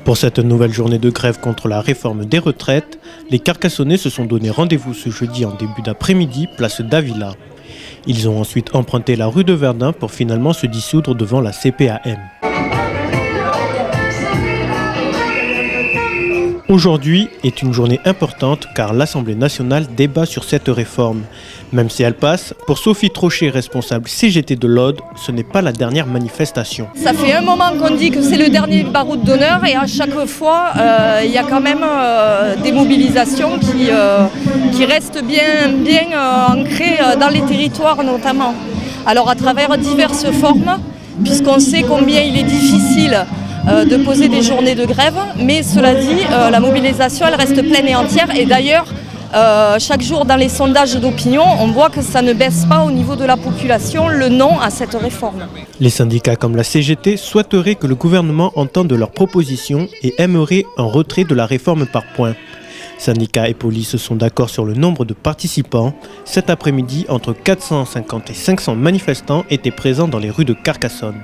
Pour cette nouvelle journée de grève contre la réforme des retraites, les Carcassonnais se sont donné rendez-vous ce jeudi en début d'après-midi, place d'Avila. Ils ont ensuite emprunté la rue de Verdun pour finalement se dissoudre devant la CPAM. Aujourd'hui est une journée importante car l'Assemblée nationale débat sur cette réforme. Même si elle passe, pour Sophie Trochet, responsable CGT de l'Aude, ce n'est pas la dernière manifestation. Ça fait un moment qu'on dit que c'est le dernier baroud d'honneur et à chaque fois, il y a quand même des mobilisations qui restent bien ancrées dans les territoires notamment. Alors à travers diverses formes, puisqu'on sait combien il est difficile de poser des journées de grève, mais cela dit, la mobilisation elle reste pleine et entière et d'ailleurs chaque jour dans les sondages d'opinion, on voit que ça ne baisse pas au niveau de la population le non à cette réforme. Les syndicats comme la CGT souhaiteraient que le gouvernement entende leurs propositions et aimeraient un retrait de la réforme par points. Syndicats et police sont d'accord sur le nombre de participants. Cet après-midi, entre 450 et 500 manifestants étaient présents dans les rues de Carcassonne.